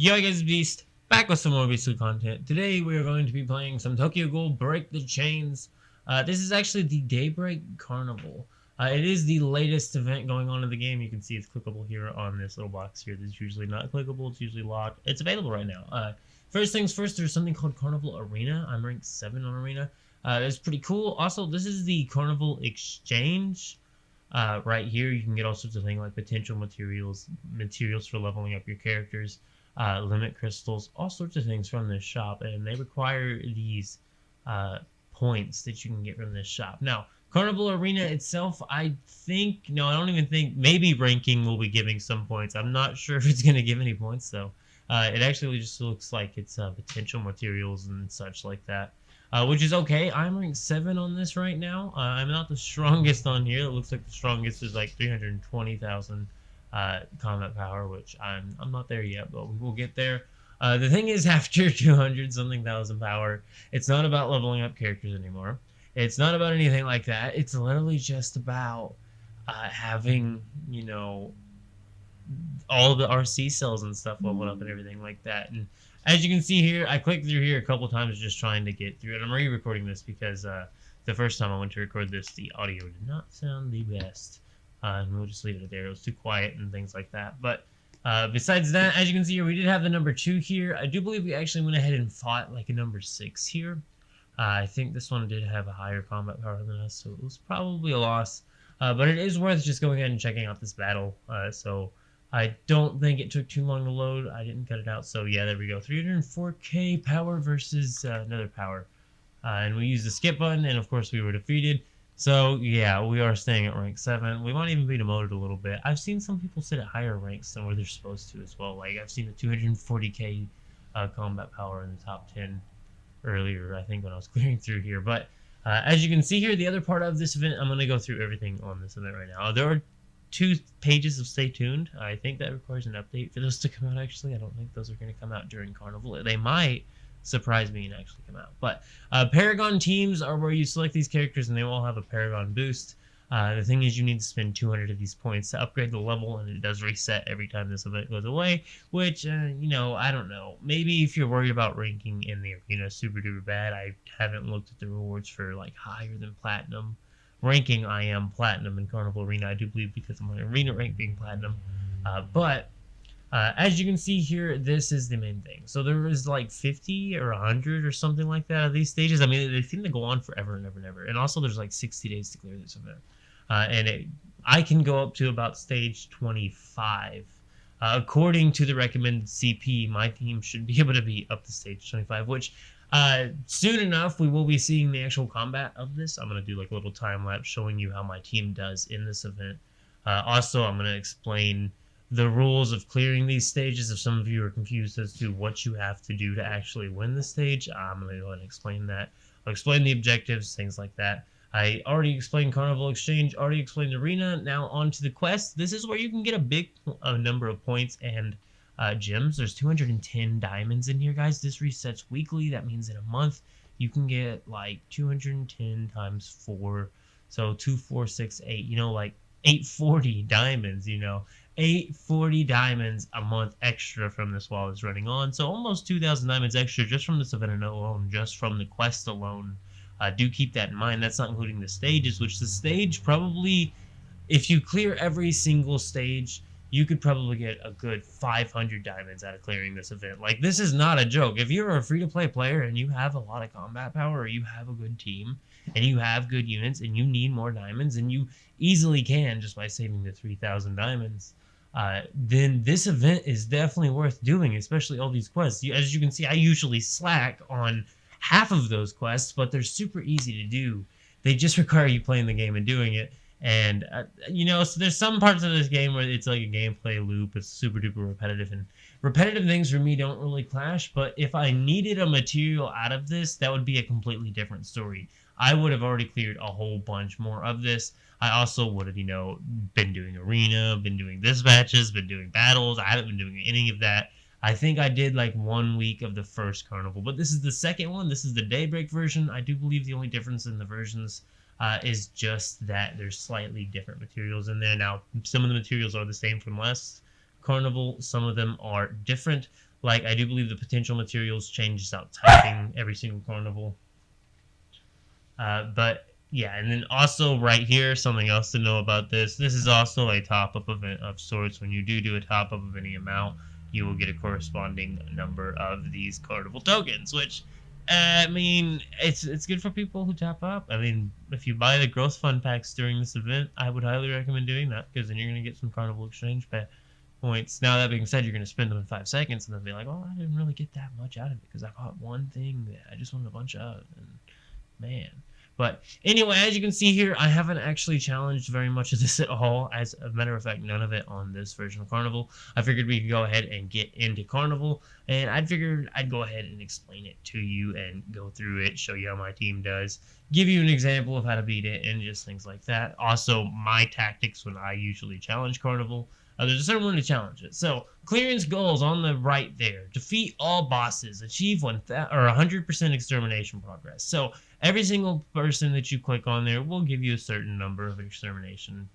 Yo guys, Beast, back with some more Beastly content. Today we are going to be playing some Tokyo Ghoul Break the Chains. This is actually the Daybreak Carnival. It is the latest event going on in the game. You can see it's clickable here on this little box here. That's usually not clickable, it's usually locked. It's available right now. First things first, there's something called Carnival Arena. I'm ranked 7 on Arena. It's pretty cool. Also, this is the Carnival Exchange. Right here, you can get all sorts of things like potential materials for leveling up your characters. Limit crystals, all sorts of things from this shop, and they require these points that you can get from this shop. Now, Carnival Arena itself, I don't even think, maybe ranking will be giving some points. I'm not sure if it's going to give any points, though. It actually just looks like it's potential materials and such like that, which is okay. I'm ranked 7 on this right now. I'm not the strongest on here. It looks like the strongest is like 320,000 combat power, which I'm not there yet, but we will get there. The thing is, after 200 something thousand power, it's not about leveling up characters anymore. It's not about anything like that. It's literally just about having, all the RC cells and stuff leveled up and everything like that. And as you can see here, I clicked through here a couple times just trying to get through it. I'm re-recording this because the first time I went to record this, the audio did not sound the best. And we'll just leave it there. It was too quiet and things like that. But besides that, as you can see here, we did have the number 2 here. I do believe we actually went ahead and fought like a number 6 here. I think this one did have a higher combat power than us, so it was probably a loss. But it is worth just going ahead and checking out this battle. So I don't think it took too long to load. I didn't cut it out. So yeah, there we go. 304k power versus another power. And we used the skip button, and of course we were defeated. So yeah, we are staying at rank 7. We might even be demoted a little bit. I've seen some people sit at higher ranks than where they're supposed to as well. Like I've seen a 240k combat power in the top 10 earlier, I think, when I was clearing through here. But as you can see here, the other part of this event, I'm going to go through everything on this event right now. There are 2 pages of Stay Tuned. I think that requires an update for those to come out, actually. I don't think those are going to come out during Carnival. They might surprise me and actually come out. But Paragon teams are where you select these characters and they will all have a Paragon boost. The thing is, you need to spend 200 of these points to upgrade the level, and it does reset every time this event goes away, which, I don't know. Maybe if you're worried about ranking in the arena super duper bad, I haven't looked at the rewards for like higher than platinum. Ranking, I am platinum in Carnival Arena, I do believe, because of my arena rank being platinum. As you can see here, this is the main thing. So there is like 50 or 100 or something like that of these stages. I mean, they seem to go on forever and ever and ever. And also there's like 60 days to clear this event. I can go up to about stage 25. According to the recommended CP, my team should be able to be up to stage 25, which soon enough we will be seeing the actual combat of this. I'm going to do like a little time lapse showing you how my team does in this event. Also, I'm going to explain the rules of clearing these stages. If some of you are confused as to what you have to do to actually win the stage, I'm going to go ahead and explain that. I'll explain the objectives, things like that. I already explained Carnival Exchange, already explained Arena. Now on to the quest. This is where you can get a big number of points and gems. There's 210 diamonds in here, guys. This resets weekly. That means in a month you can get like 210 times 4. So 2, 4, 6, 8. Like 840 diamonds, 840 diamonds a month extra from this while it's running on. So almost 2,000 diamonds extra just from this event alone, just from the quest alone. Do keep that in mind. That's not including the stages, which the stage probably, if you clear every single stage, you could probably get a good 500 diamonds out of clearing this event. Like, this is not a joke. If you're a free-to-play player and you have a lot of combat power, or you have a good team, and you have good units, and you need more diamonds, and you easily can just by saving the 3,000 diamonds, then this event is definitely worth doing, especially all these quests. As you can see, I usually slack on half of those quests, but they're super easy to do. They just require you playing the game and doing it. And, so there's some parts of this game where it's like a gameplay loop. It's super duper repetitive. And repetitive things for me don't really clash. But if I needed a material out of this, that would be a completely different story. I would have already cleared a whole bunch more of this. I also would have, been doing arena, been doing dispatches, been doing battles. I haven't been doing any of that. I think I did like 1 week of the first carnival, but this is the second one. This is the Daybreak version. I do believe the only difference in the versions is just that there's slightly different materials in there. Now, some of the materials are the same from last carnival. Some of them are different. Like, I do believe the potential materials changes out typing every single carnival. But yeah, and then also right here, something else to know about this. This is also a top-up event of sorts. When you do a top-up of any amount, you will get a corresponding number of these carnival tokens, which I mean, it's good for people who top up. I mean, if you buy the growth fund packs during this event, I would highly recommend doing that, because then you're going to get some carnival exchange points. Now, that being said, you're going to spend them in 5 seconds and then be like, oh, I didn't really get that much out of it because I got one thing that I just wanted a bunch of. And man. But anyway, as you can see here, I haven't actually challenged very much of this at all. As a matter of fact, none of it on this version of Carnival. I figured we could go ahead and get into Carnival, and I figured I'd go ahead and explain it to you and go through it, show you how my team does, give you an example of how to beat it, and just things like that. Also, my tactics when I usually challenge Carnival. There's a certain way to challenge it. So, clearance goals on the right there. Defeat all bosses. Achieve 100% extermination progress. So, every single person that you click on there will give you a certain number of extermination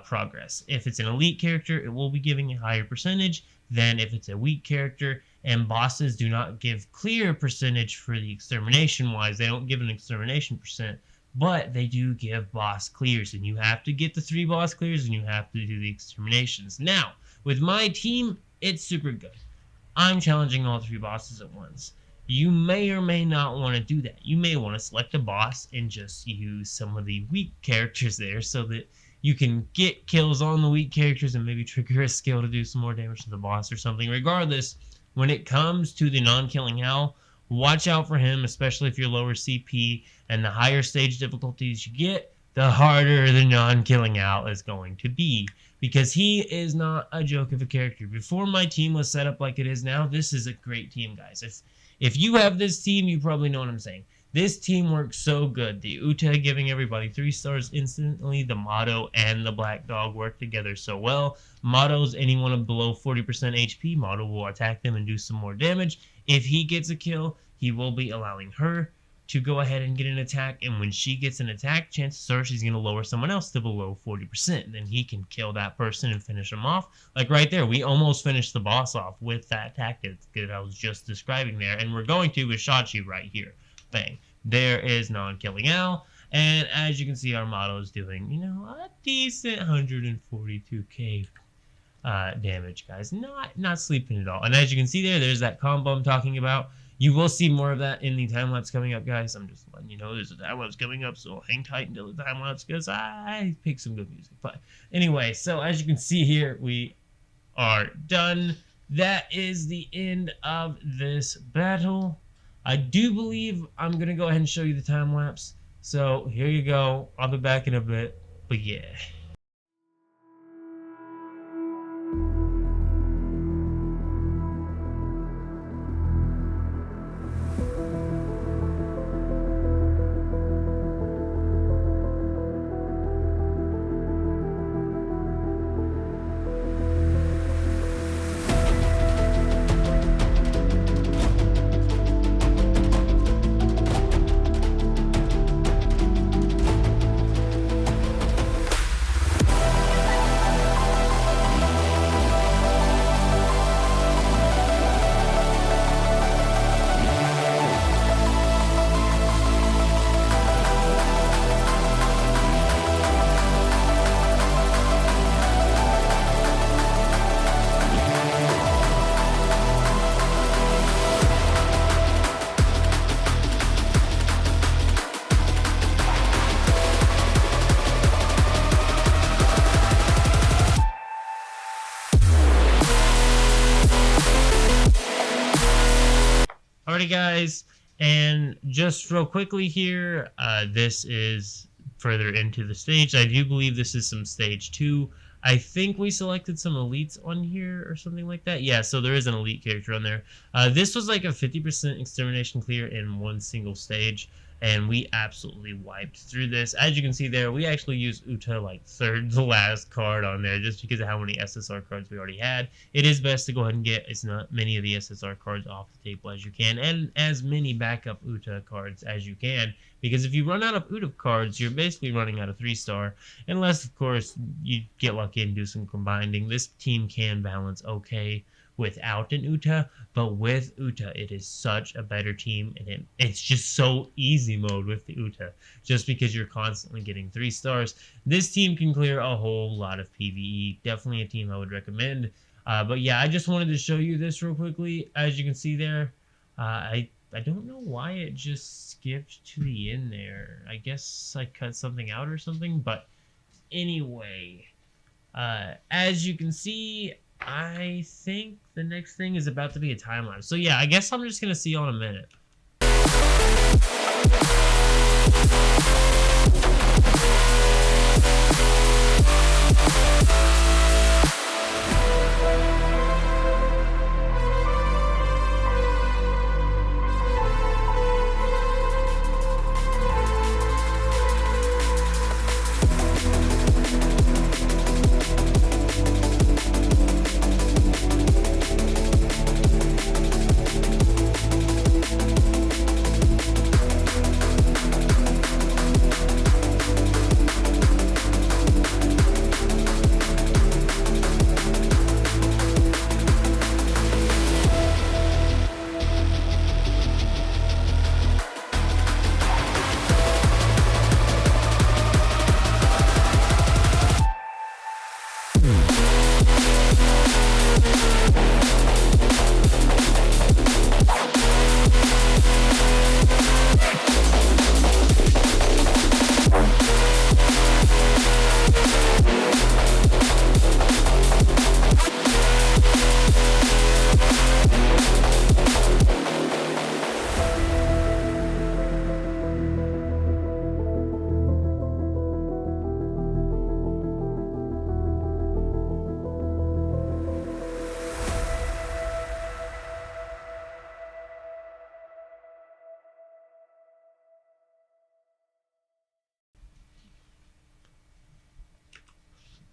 progress. If it's an elite character, it will be giving a higher percentage than if it's a weak character. And bosses do not give clear percentage for the extermination wise. They don't give an extermination percent. But they do give boss clears, and you have to get the 3 boss clears, and you have to do the exterminations. Now, with my team, it's super good. I'm challenging all 3 bosses at once. You may or may not want to do that. You may want to select a boss and just use some of the weak characters there so that you can get kills on the weak characters and maybe trigger a skill to do some more damage to the boss or something. Regardless, when it comes to the non-killing Howl, watch out for him, especially if you're lower CP, and the higher stage difficulties you get, the harder the non-killing Howl is going to be, because he is not a joke of a character. Before my team was set up like it is now, this is a great team, guys. If you have this team, you probably know what I'm saying. This team works so good. The Uta giving everybody 3 stars instantly, the Motto and the Black Dog work together so well. Motto's anyone below 40% HP, Motto will attack them and do some more damage. If he gets a kill, he will be allowing her to go ahead and get an attack, and when she gets an attack, chances are she's going to lower someone else to below 40%. Then he can kill that person and finish them off. Like right there, we almost finished the boss off with that tactic that I was just describing there, and we're going to with Shachi right here. Bang. There is non-killing Al, and as you can see, our Motto is doing, you know, a decent 142k damage, guys. Not sleeping at all. And as you can see there's that combo I'm talking about. You will see more of that in the time lapse coming up, guys. I'm just letting you know there's a time lapse coming up, so hang tight until the time lapse, because I picked some good music. But anyway, so as you can see here, we are done. That is the end of this battle. I do believe I'm going to go ahead and show you the time lapse. So here you go. I'll be back in a bit. But yeah. Alrighty, guys, and just real quickly here, this is further into the stage. I do believe this is some stage 2. I think we selected some elites on here or something like that. Yeah, so there is an elite character on there. This was like a 50% extermination clear in one single stage, and we absolutely wiped through this. As you can see there, we actually used Uta like third to last card on there just because of how many SSR cards we already had. It is best to go ahead and get as many of the SSR cards off the table as you can, and as many backup Uta cards as you can, because if you run out of Uta cards, you're basically running out of 3-star, unless, of course, you get lucky and do some combining. This team can balance okay without an Uta, but with Uta, it is such a better team, and it's just so easy mode with the Uta, just because you're constantly getting 3 stars. This team can clear a whole lot of PvE. Definitely a team I would recommend. But yeah, I just wanted to show you this real quickly. As you can see there, I don't know why it just skipped to the end there. I guess I cut something out or something, but anyway, as you can see, I think the next thing is about to be a time lapse. So yeah, I guess I'm just gonna see you in a minute.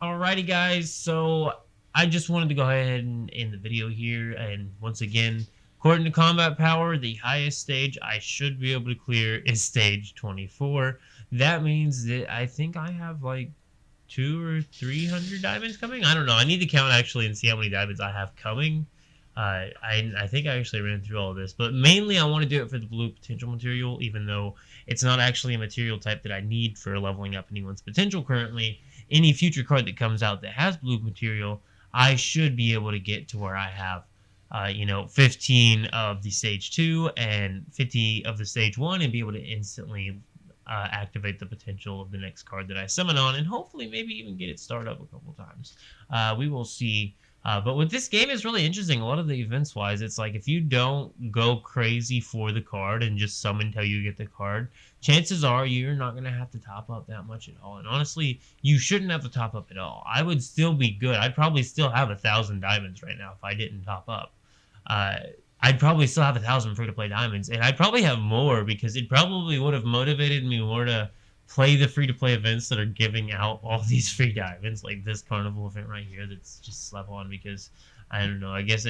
Alrighty guys, so I just wanted to go ahead and end the video here, and once again, according to combat power, the highest stage I should be able to clear is stage 24. That means that I think I have like 200 or 300 diamonds coming. I don't know. I need to count actually and see how many diamonds I have coming. I think I actually ran through all of this, but mainly I want to do it for the blue potential material, even though it's not actually a material type that I need for leveling up anyone's potential currently. Any future card that comes out that has blue material, I should be able to get to where I have, 15 of the stage 2 and 50 of the stage 1, and be able to instantly activate the potential of the next card that I summon on, and hopefully maybe even get it started up a couple times. We will see. But with this game, it's really interesting. A lot of the events wise, it's like if you don't go crazy for the card and just summon till you get the card, chances are you're not going to have to top up that much at all. And honestly, you shouldn't have to top up at all. I would still be good. I'd probably still have 1,000 diamonds right now if I didn't top up. I'd probably still have 1,000 free-to-play diamonds, and I'd probably have more because it probably would have motivated me more to play the free-to-play events that are giving out all these free diamonds, like this carnival event right here that's just slept on, because I don't know, I guess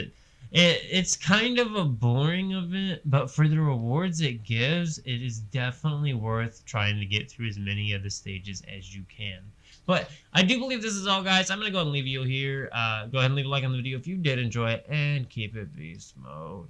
it's kind of a boring event, but for the rewards it gives, it is definitely worth trying to get through as many of the stages as you can. But I do believe this is all, guys. I'm going to go ahead and leave you here. Go ahead and leave a like on the video if you did enjoy it, and keep it beast mode.